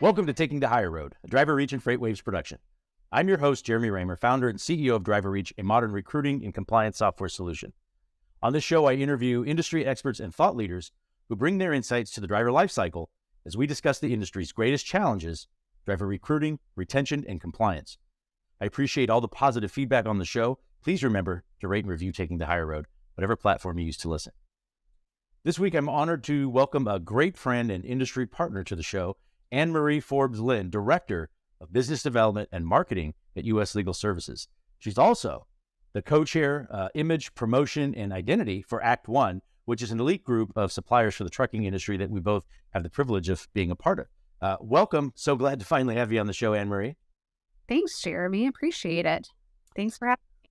Welcome to Taking the Higher Road, a DriverReach and FreightWaves production. I'm your host, Jeremy Reymer, founder and CEO of DriverReach, a modern recruiting and compliance software solution. On this show, I interview industry experts and thought leaders who bring their insights to the driver lifecycle as we discuss the industry's greatest challenges, driver recruiting, retention, and compliance. I appreciate all the positive feedback on the show. Please remember to rate and review Taking the Higher Road, whatever platform you use to listen. This week, I'm honored to welcome a great friend and industry partner to the show, Anne-Marie Forbes Lynn, Director of Business Development and Marketing at U.S. Legal Services. She's also the co-chair, Image, Promotion, and Identity for Act One, which is an elite group of suppliers for the trucking industry that we both have the privilege of being a part of. Welcome. So glad to finally have you on the show, Anne-Marie. Thanks, Jeremy. Appreciate it. Thanks for having me.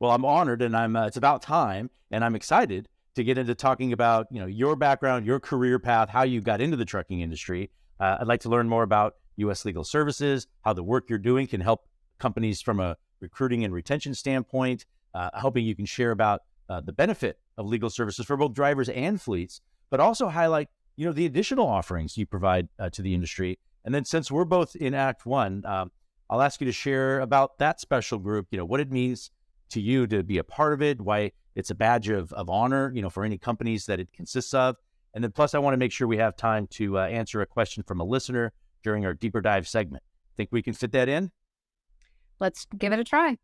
Well, I'm honored, and it's about time, and I'm excited to get into talking about your background, your career path, how you got into the trucking industry. I'd like to learn more about U.S. Legal Services, how the work you're doing can help companies from a recruiting and retention standpoint, hoping you can share about the benefit of legal services for both drivers and fleets, but also highlight the additional offerings you provide to the industry. And then since we're both in Act One, I'll ask you to share about that special group, what it means to you to be a part of it, why it's a badge of honor, for any companies that it consists of. And then plus, I want to make sure we have time to answer a question from a listener during our deeper dive segment. Think we can fit that in? Let's give it a try.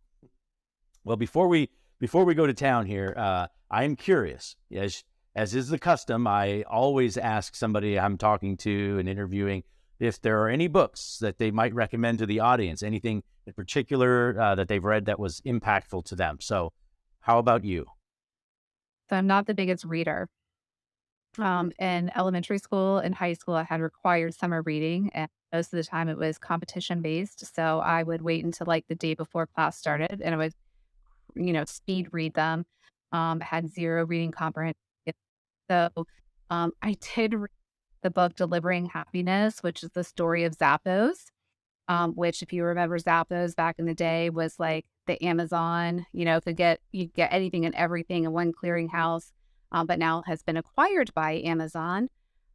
Well, before we go to town here, I am curious, as is the custom, I always ask somebody I'm talking to and interviewing if there are any books that they might recommend to the audience, anything in particular that they've read that was impactful to them. So how about you? So I'm not the biggest reader. In elementary school and high school, I had required summer reading, and most of the time it was competition based. So I would wait until like the day before class started, and I would, speed read them. Had zero reading comprehension. So I did read the book Delivering Happiness, which is the story of Zappos, which if you remember Zappos back in the day was like the Amazon, you could get anything and everything in one clearinghouse. But now has been acquired by Amazon.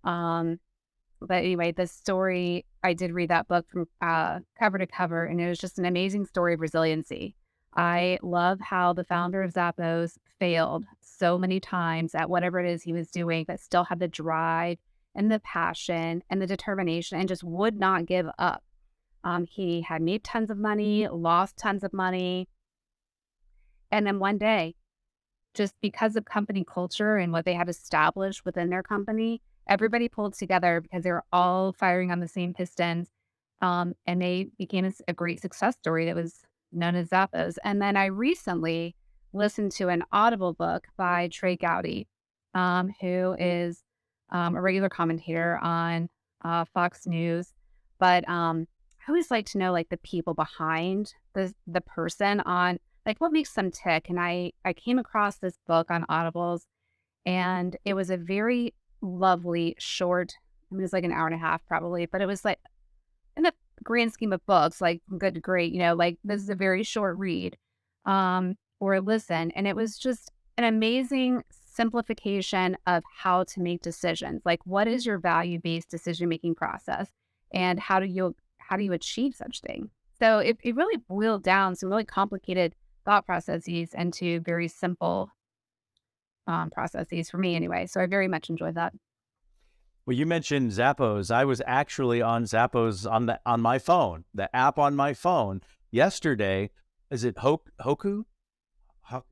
But anyway, the story, I did read that book from cover to cover, and it was just an amazing story of resiliency. I love how the founder of Zappos failed so many times at whatever it is he was doing, but still had the drive and the passion and the determination and just would not give up. He had made tons of money, lost tons of money. And then one day, just because of company culture and what they had established within their company, everybody pulled together because they were all firing on the same pistons. And they became a great success story that was known as Zappos. And then I recently listened to an Audible book by Trey Gowdy, who is a regular commentator on Fox News. But I always like to know like the people behind the person on like what makes them tick. And I came across this book on Audibles, and it was a very lovely short, it was like an hour and a half probably, but it was like in the grand scheme of books, like good to great, like this is a very short read or a listen. And it was just an amazing simplification of how to make decisions. Like what is your value-based decision-making process, and how do you achieve such thing? So it really boiled down some really complicated thought processes into very simple processes for me anyway. So I very much enjoyed that. Well, you mentioned Zappos. I was actually on Zappos on my phone, the app on my phone yesterday. Is it Hoku?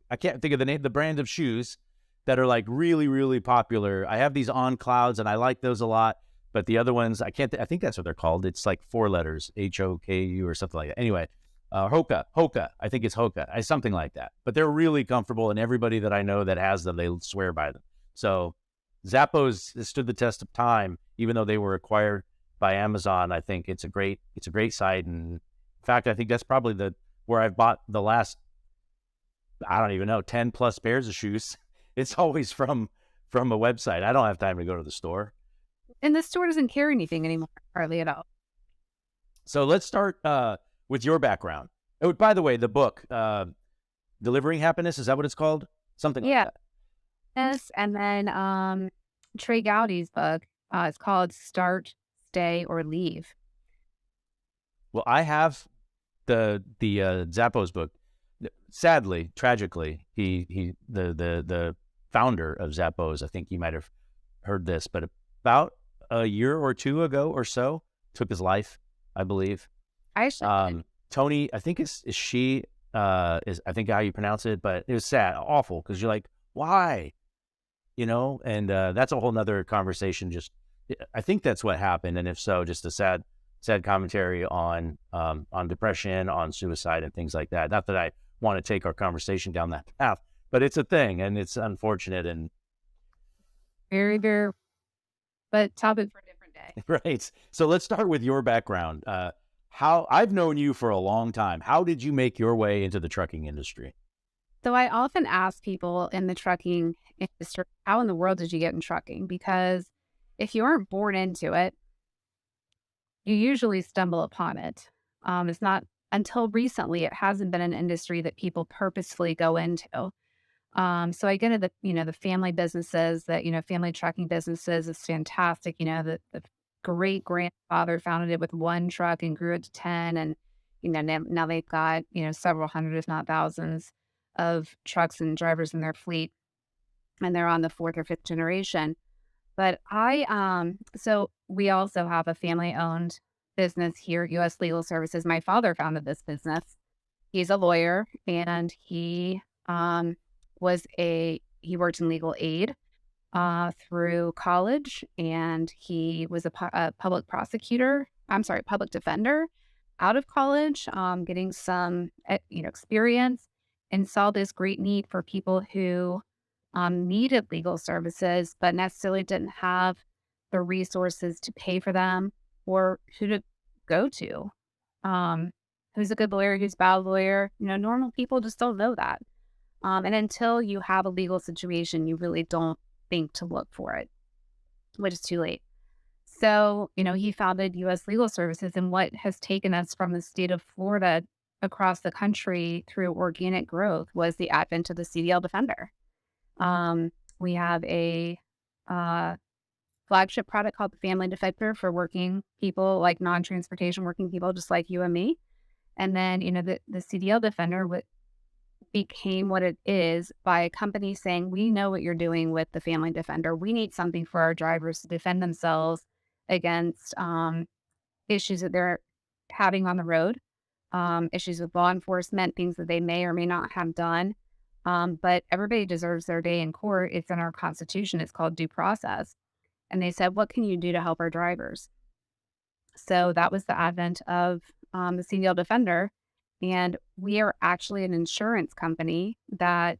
I can't think of the name, the brand of shoes that are like really, really popular. I have these on clouds and I like those a lot, but the other ones, I think that's what they're called. It's like 4 letters, Hoku or something like that. Anyway, Hoka, I think it's Hoka, something like that. But they're really comfortable, and everybody that I know that has them, they swear by them. So Zappos stood the test of time, even though they were acquired by Amazon. I think it's a great site, and in fact, I think that's probably where I've bought the last, I don't even know, 10 plus pairs of shoes. It's always from a website. I don't have time to go to the store. And the store doesn't carry anything anymore, hardly at all. So let's start with your background. Oh, by the way, the book, Delivering Happiness, is that what it's called? Something like that. Yes, and then Trey Gowdy's book, it's called Start, Stay, or Leave. Well, I have the Zappos book. Sadly, tragically, the founder of Zappos, I think you might have heard this, but about a year or two ago or so, took his life, I believe. I should. Tony, I think is she is I think how you pronounce it, but it was sad, awful, because you're like, why? And that's a whole nother conversation. Just I think that's what happened, and if so, just a sad commentary on depression, on suicide, and things like that. Not that I want to take our conversation down that path, but it's a thing, and it's unfortunate. And Very, very, but topic for a different day. right. So let's start with your background. How I've known you for a long time. How did you make your way into the trucking industry? So I often ask people in the trucking industry, how in the world did you get in trucking? Because if you aren't born into it, you usually stumble upon it. It's not until recently, it hasn't been an industry that people purposefully go into. So I get into the family businesses family trucking businesses is fantastic. The great grandfather founded it with one truck and grew it to 10. And, now they've got, several hundred, if not thousands of trucks and drivers in their fleet. And they're on the fourth or fifth generation. But so we also have a family owned business here at U.S. Legal Services. My father founded this business. He's a lawyer, and he he worked in legal aid through college, and he was a public defender out of college, getting some experience, and saw this great need for people who needed legal services, but necessarily didn't have the resources to pay for them or who to go to. Who's a good lawyer, who's a bad lawyer. Normal people just don't know that. And until you have a legal situation, you really don't think to look for it, which is too late. So, he founded U.S. Legal Services, and what has taken us from the state of Florida across the country through organic growth was the advent of the CDL Defender. We have a flagship product called the Family Defender for working people, like non-transportation working people, just like you and me. And then, the CDL Defender became what it is by a company saying, we know what you're doing with the Family Defender. We need something for our drivers to defend themselves against issues that they're having on the road, issues with law enforcement, things that they may or may not have done. But everybody deserves their day in court. It's in our Constitution. It's called due process. And they said, what can you do to help our drivers? So that was the advent of the CDL Defender. And we are actually an insurance company that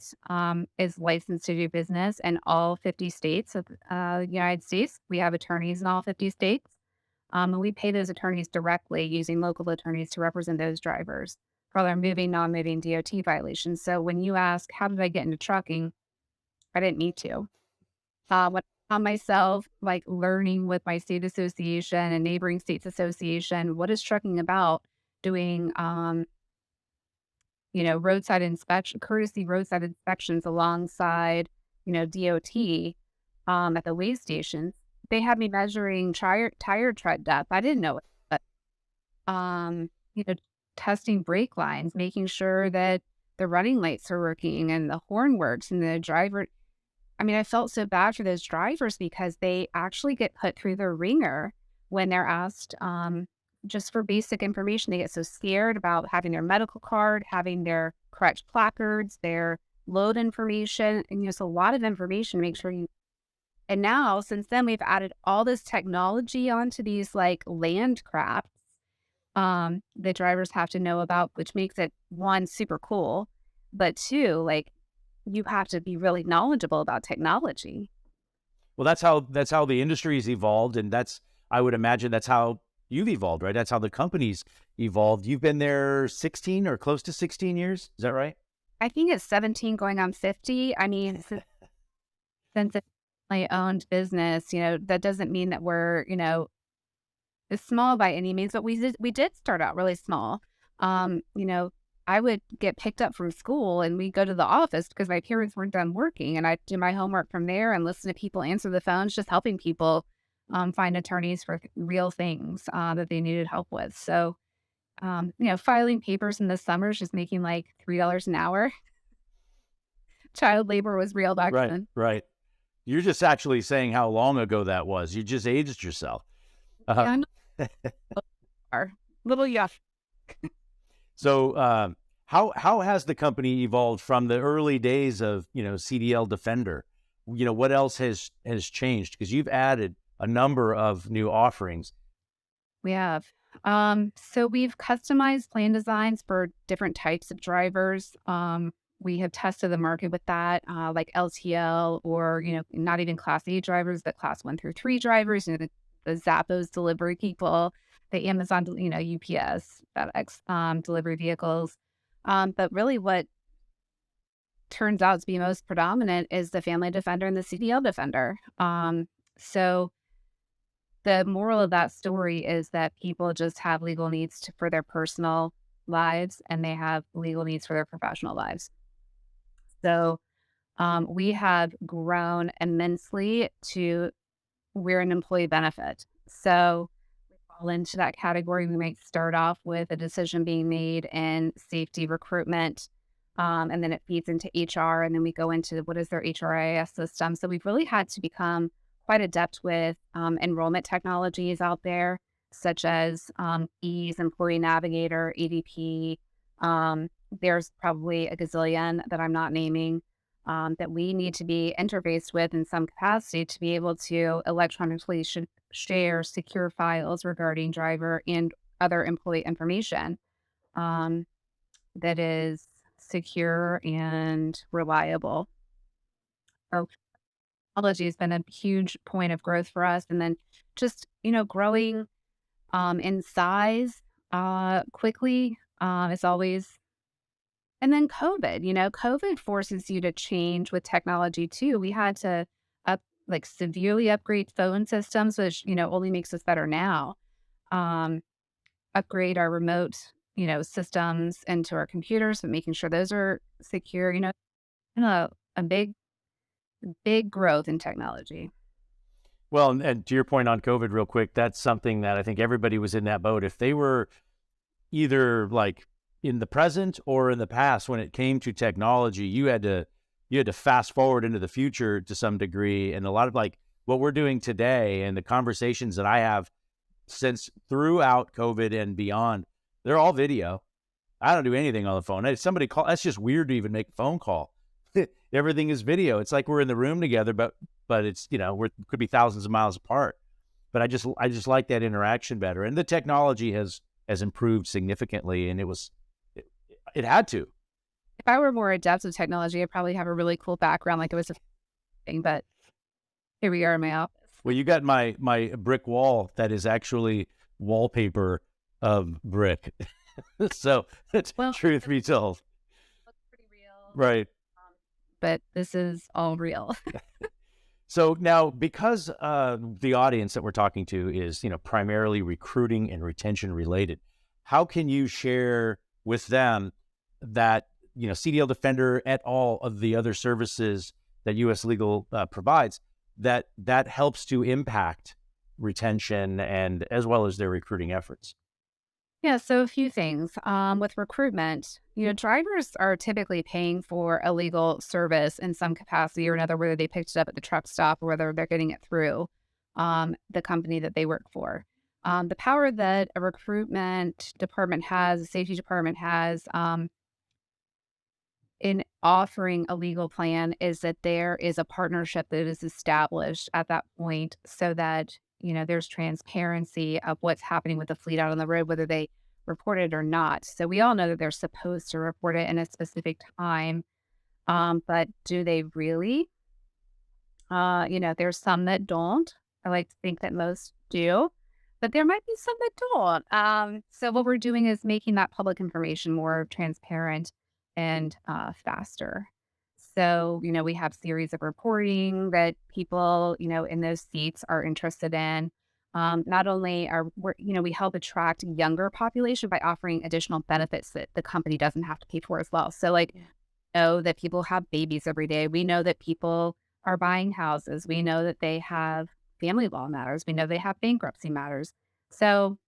is licensed to do business in all 50 states of the United States. We have attorneys in all 50 states. And we pay those attorneys directly using local attorneys to represent those drivers for their moving, non-moving DOT violations. So when you ask, how did I get into trucking? I didn't need to. When I found myself learning with my state association and neighboring states association, what is trucking about, doing roadside inspection, courtesy roadside inspections alongside, DOT at the weigh stations. They had me measuring tire tread depth. I didn't know it, but testing brake lines, making sure that the running lights are working and the horn works and the driver. I felt so bad for those drivers because they actually get put through the ringer when they're asked just for basic information. They get so scared about having their medical card, having their correct placards, their load information, and it's a lot of information to make sure you. And now, since then, we've added all this technology onto these land crafts that drivers have to know about, which makes it, one, super cool, but two, you have to be really knowledgeable about technology. Well, that's how the industry's evolved, and I would imagine that's how you've evolved, right? That's how the company's evolved. You've been there 16 or close to 16 years. Is that right? I think it's 17 going on 50. Since it's my owned business, that doesn't mean that we're, it's small by any means, but we did start out really small. I would get picked up from school and we'd go to the office because my parents weren't done working, and I'd do my homework from there and listen to people answer the phones, just helping people find attorneys for real things that they needed help with. So filing papers in the summers, just making like $3 an hour. Child labor was real back Right, then. right. You're just actually saying how long ago that was. You just aged yourself. Uh, Yeah, I'm a little young. so, how has the company evolved from the early days of CDL Defender? What else has changed? Because you've added a number of new offerings. We have. So we've customized plan designs for different types of drivers. We have tested the market with that, like LTL or, not even class A drivers, but class 1 through 3 drivers, the Zappos delivery people, the Amazon, UPS, FedEx, delivery vehicles. But really what turns out to be most predominant is the family defender and the CDL defender. So the moral of that story is that people just have legal needs for their personal lives and they have legal needs for their professional lives. So we have grown immensely to we're an employee benefit. So we fall into that category. We might start off with a decision being made in safety recruitment, and then it feeds into HR, and then we go into what is their HRIS system. So we've really had to become quite adept with enrollment technologies out there, such as Ease, Employee Navigator, ADP. There's probably a gazillion that I'm not naming that we need to be interfaced with in some capacity to be able to electronically share secure files regarding driver and other employee information that is secure and reliable. So technology has been a huge point of growth for us. And then just, growing in size quickly is always. And then COVID forces you to change with technology too. We had to severely upgrade phone systems, which, only makes us better now. Upgrade our remote, systems into our computers, but making sure those are secure, a big growth in technology. Well, and to your point on COVID, real quick, that's something that I think everybody was in that boat. If they were either like in the present or in the past, when it came to technology, you had to fast forward into the future to some degree. And a lot of like what we're doing today and the conversations that I have since throughout COVID and beyond, they're all video. I don't do anything on the phone. If somebody call, that's just weird to even make a phone call. Everything is video. It's like we're in the room together, but it's, could be thousands of miles apart. But I just like that interaction better. And the technology has improved significantly, and it had to. If I were more adept with technology, I'd probably have a really cool background, like it was a thing, but here we are in my office. Well, you got my brick wall that is actually wallpaper of brick. So truth be told. Looks pretty real. Right. But this is all real. So now, because the audience that we're talking to is, primarily recruiting and retention related, how can you share with them that, CDL Defender et al. Of the other services that U.S. Legal provides, that helps to impact retention and as well as their recruiting efforts? Yeah, so a few things. With recruitment, drivers are typically paying for a legal service in some capacity or another, whether they picked it up at the truck stop or whether they're getting it through the company that they work for. The power that a recruitment department has, a safety department has in offering a legal plan is that there is a partnership that is established at that point so that, there's transparency of what's happening with the fleet out on the road, whether they report it or not. So we all know that they're supposed to report it in a specific time. But do they really? There's some that don't. I like to think that most do, but there might be some that don't. So what we're doing is making that public information more transparent and faster. So, we have series of reporting that people, in those seats are interested in. Not only we help attract younger population by offering additional benefits that the company doesn't have to pay for as well. So know that people have babies every day. We know that people are buying houses. We know that they have family law matters. We know they have bankruptcy matters. So,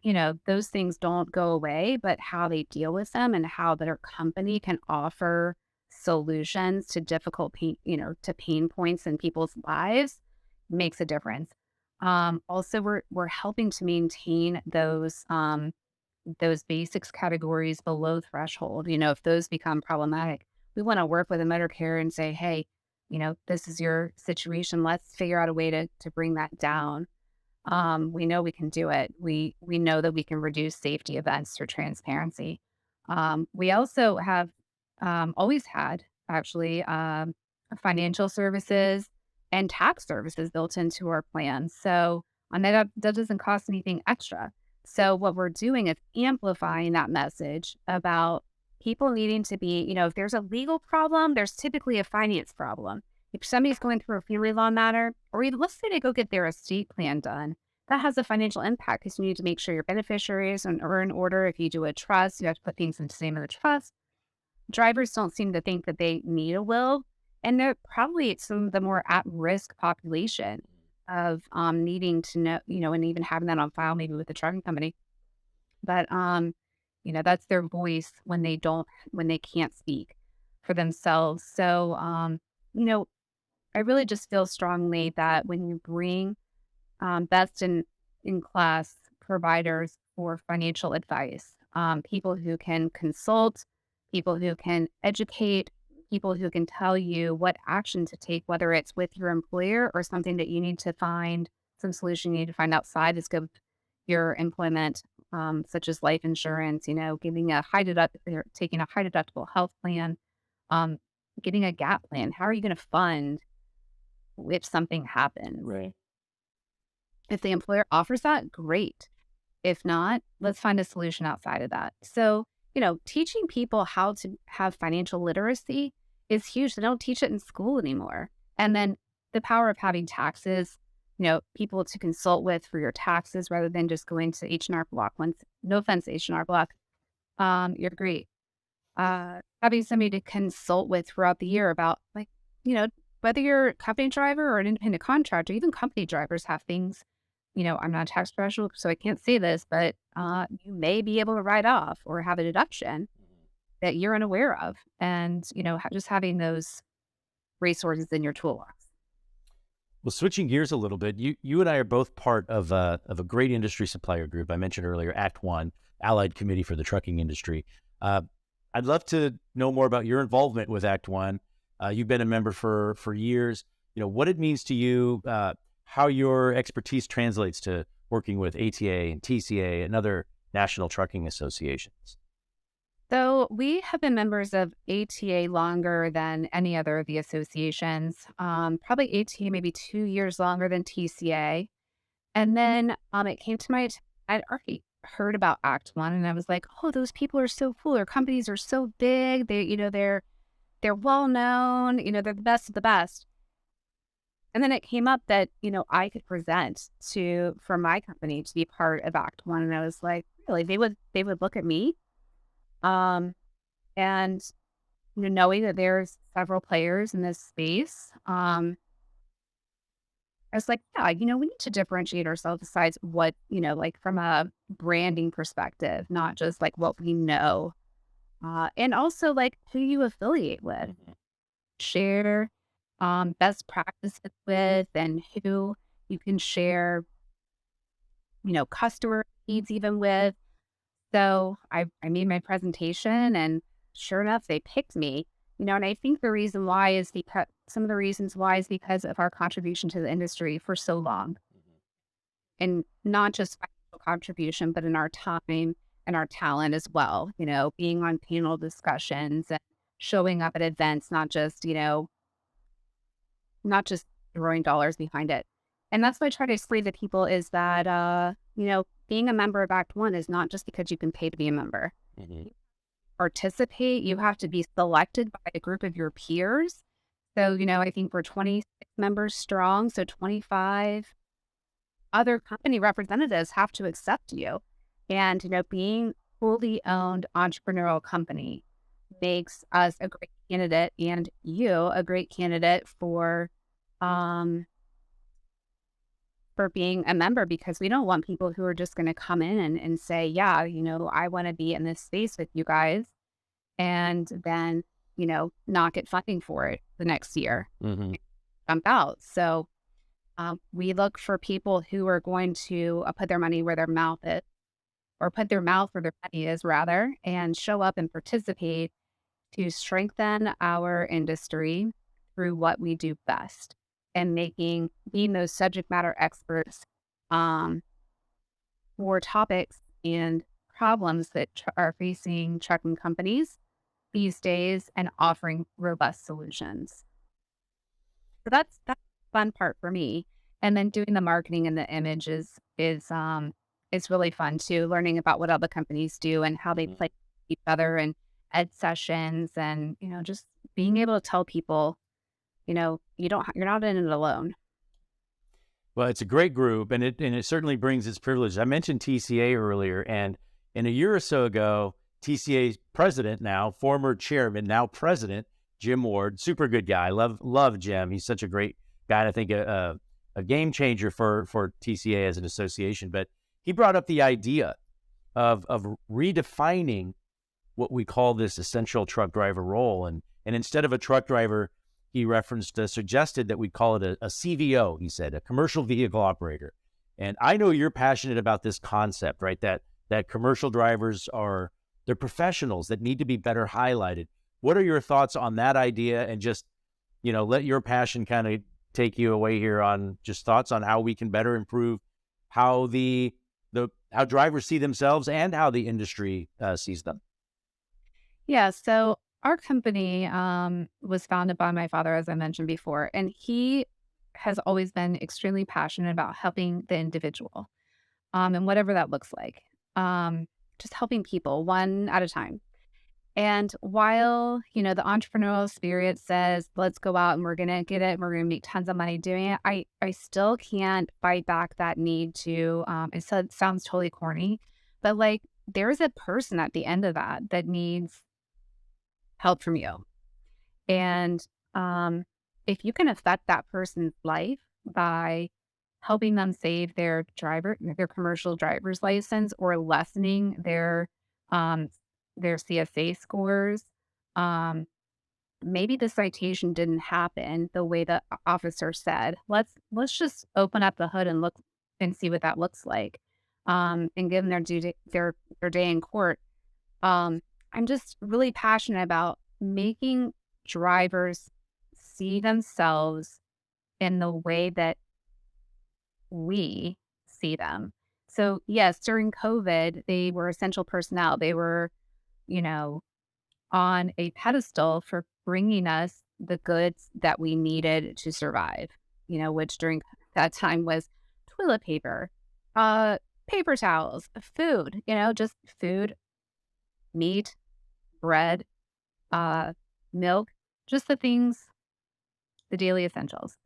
those things don't go away, but how they deal with them and how their company can offer solutions to difficult to pain points in people's lives makes a difference. Also, we're helping to maintain those basics categories below threshold. If those become problematic, we want to work with a motor carrier and say, hey, this is your situation. Let's figure out a way to bring that down. We know we can do it. We know that we can reduce safety events through transparency. We also have always had actually financial services and tax services built into our plan. So and that doesn't cost anything extra. So what we're doing is amplifying that message about people needing to be, if there's a legal problem, there's typically a finance problem. If somebody's going through a family law matter, or even let's say they go get their estate plan done, that has a financial impact because you need to make sure your beneficiaries are in order. If you do a trust, you have to put things in the name of the trust. Drivers don't seem to think that they need a will, and they're probably some of the more at-risk population of needing to know, and even having that on file, maybe with the trucking company. But that's their voice when they can't speak for themselves. So I really just feel strongly that when you bring best in class providers for financial advice, people who can consult, people who can educate, people who can tell you what action to take, whether it's with your employer or something that you need to find some solution you need to find outside the scope of your employment, such as life insurance, giving a or taking a high deductible health plan, um, getting a gap plan. How are you going to fund if something happens? Right. If the employer offers that, great. If not, let's find a solution outside of that. So, teaching people how to have financial literacy is huge. They don't teach it in school anymore. And then the power of having taxes, people to consult with for your taxes rather than just going to H&R Block. No offense, H&R Block. You're great. Having somebody to consult with throughout the year about whether you're a company driver or an independent contractor, even company drivers have things. I'm not a tax professional, so I can't say this, but you may be able to write off or have a deduction that you're unaware of. And, just having those resources in your toolbox. Well, switching gears a little bit, you and I are both part of a great industry supplier group. I mentioned earlier, Act One, Allied Committee for the Trucking Industry. I'd love to know more about your involvement with Act One. You've been a member for years. What it means to you, how your expertise translates to working with ATA and TCA and other national trucking associations. So we have been members of ATA longer than any other of the associations. Probably ATA maybe 2 years longer than TCA. And then it came to I'd already heard about Act One, and I was like, oh, those people are so cool. Their companies are so big. They're well known. They're the best of the best. And then it came up that, I could present for my company to be part of Act One. And I was like, really, they would look at me. And, knowing that there's several players in this space, I was like, yeah, we need to differentiate ourselves besides what, from a branding perspective, not just like what we know. And also like who you affiliate with, share best practices with, and who you can share, customer needs even with. So I made my presentation, and sure enough, they picked me. And I think some of the reasons why is because of our contribution to the industry for so long, and not just financial contribution, but in our time and our talent as well. Being on panel discussions and showing up at events, not just throwing dollars behind it. And that's what I try to explain to people is that, being a member of Act One is not just because you can pay to be a member. Mm-hmm. Participate, you have to be selected by a group of your peers. So, I think we're 26 members strong. So 25 other company representatives have to accept you. And, being fully owned entrepreneurial company makes us a great candidate, and you a great candidate for for being a member, because we don't want people who are just going to come in and say, yeah, I want to be in this space with you guys, and then, not get funding for it the next year, jump out. So we look for people who are going to put their money where their mouth is, or put their mouth where their money is, rather, and show up and participate to strengthen our industry through what we do best, and being those subject matter experts for topics and problems that are facing trucking companies these days, and offering robust solutions. So that's the fun part for me. And then doing the marketing and the images is really fun too, learning about what other companies do and how they play with each other, and ed sessions, and, just being able to tell people, you're not in it alone. Well, it's a great group, and it certainly brings its privileges. I mentioned TCA earlier, and a year or so ago, TCA's president, now former chairman, now president, Jim Ward, super good guy. Love Jim. He's such a great guy, and I think a game changer for TCA as an association. But he brought up the idea of redefining what we call this essential truck driver role, and instead of a truck driver, he suggested that we call it a CVO. He said, a commercial vehicle operator. And I know you're passionate about this concept, right? That commercial drivers they're professionals that need to be better highlighted. What are your thoughts on that idea? And just, let your passion kind of take you away here on just thoughts on how we can better improve how how drivers see themselves and how the industry sees them. Yeah. So our company was founded by my father, as I mentioned before, and he has always been extremely passionate about helping the individual, and whatever that looks like, just helping people one at a time. And while, the entrepreneurial spirit says, let's go out and we're going to get it, and we're going to make tons of money doing it, I still can't fight back that need to, it sounds totally corny, but like, there's a person at the end of that needs help from you. And if you can affect that person's life by helping them save their commercial driver's license, or lessening their CSA scores, maybe the citation didn't happen the way the officer said. Let's just open up the hood and look and see what that looks like, and give them their day in court. I'm just really passionate about making drivers see themselves in the way that we see them. So yes, during COVID, they were essential personnel. They were, on a pedestal for bringing us the goods that we needed to survive, which during that time was toilet paper, paper towels, food, just food, meat, bread, milk, just the things, the daily essentials.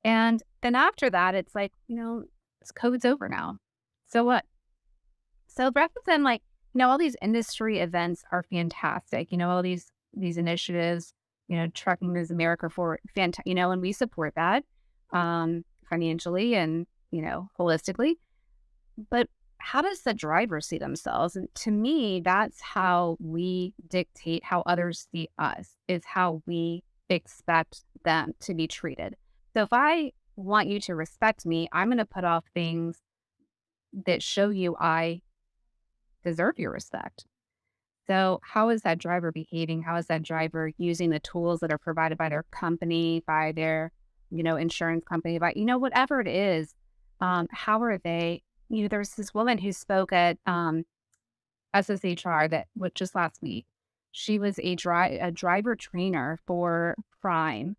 And then after that, it's like, COVID's over now. So what? So rather than all these industry events are fantastic, all these initiatives, Trucking is America for fantastic, and we support that financially and, holistically. But how does the driver see themselves? And to me, that's how we dictate how others see us, is how we expect them to be treated. So if I want you to respect me, I'm going to put off things that show you I deserve your respect. So how is that driver behaving? How is that driver using the tools that are provided by their company, by their, insurance company, by, whatever it is? How are they? There's this woman who spoke at SSHR just last week. She was a driver trainer for Prime,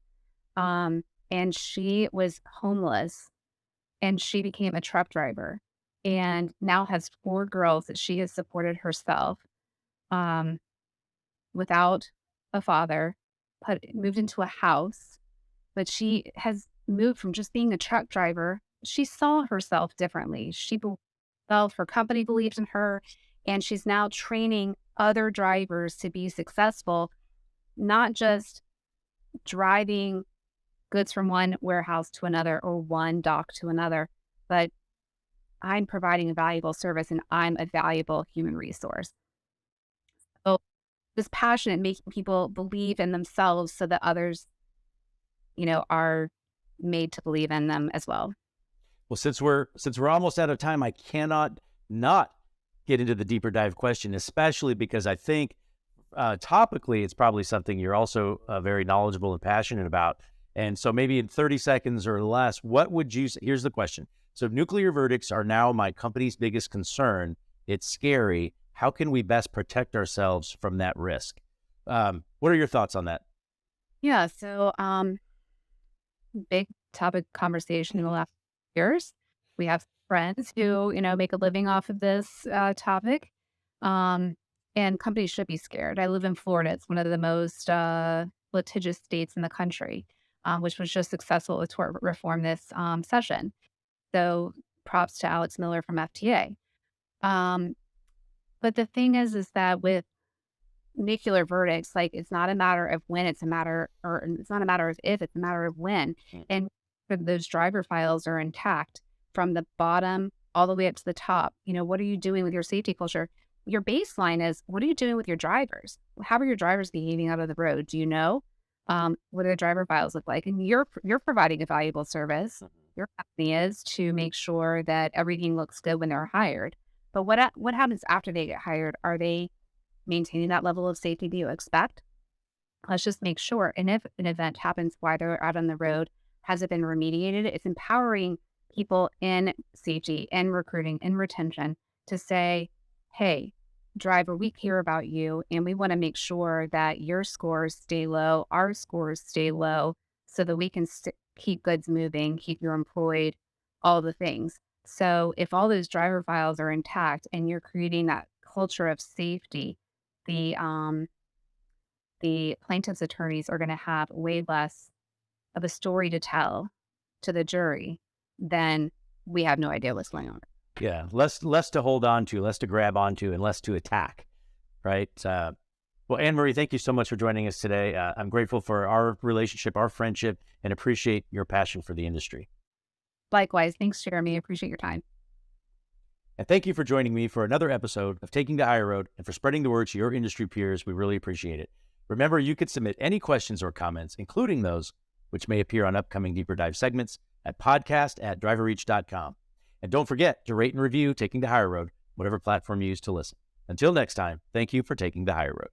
and she was homeless, and she became a truck driver, and now has 4 girls that she has supported herself, without a father, moved into a house. But she has moved from just being a truck driver. She saw herself differently. She felt her company believed in her, and she's now training other drivers to be successful, not just driving goods from one warehouse to another or one dock to another, but I'm providing a valuable service and I'm a valuable human resource. So this passion and making people believe in themselves so that others, are made to believe in them as well. Well, since we're almost out of time, I cannot not get into the deeper dive question, especially because I think topically it's probably something you're also very knowledgeable and passionate about. And so maybe in 30 seconds or less, what would you say? Here's the question. So nuclear verdicts are now my company's biggest concern. It's scary. How can we best protect ourselves from that risk? What are your thoughts on that? Yeah. So, big topic conversation in the last years. We have friends who, make a living off of this topic. Um, and companies should be scared. I live in Florida. It's one of the most litigious states in the country, which was just successful with tort reform this session. So props to Alex Miller from FTA. Um, but the thing is that with nuclear verdicts, like it's not a matter of when, it's not a matter of if, it's a matter of when. And those driver files are intact from the bottom all the way up to the top. What are you doing with your safety culture? Your baseline is, what are you doing with your drivers? How are your drivers behaving out of the road? Do you know? What do the driver files look like? And you're providing a valuable service. Your company is to make sure that everything looks good when they're hired. But what happens after they get hired? Are they maintaining that level of safety that you expect? Let's just make sure. And if an event happens while they're out on the road, has it been remediated? It's empowering people in safety and recruiting and retention to say, hey, driver, we care about you and we want to make sure that your scores stay low, our scores stay low, so that we can keep goods moving, keep you employed, all the things. So if all those driver files are intact and you're creating that culture of safety, the plaintiff's attorneys are going to have way less of a story to tell to the jury than we have no idea what's going on. Yeah, less to hold on to, less to grab onto, and less to attack, right? Well, Anne Marie, thank you so much for joining us today. I'm grateful for our relationship, our friendship, and appreciate your passion for the industry. Likewise. Thanks, Jeremy. I appreciate your time. And thank you for joining me for another episode of Taking the High Road and for spreading the word to your industry peers. We really appreciate it. Remember, you could submit any questions or comments, including those which may appear on upcoming deeper dive segments at podcast@driverreach.com. And don't forget to rate and review Taking the Higher Road, whatever platform you use to listen. Until next time, thank you for taking the higher road.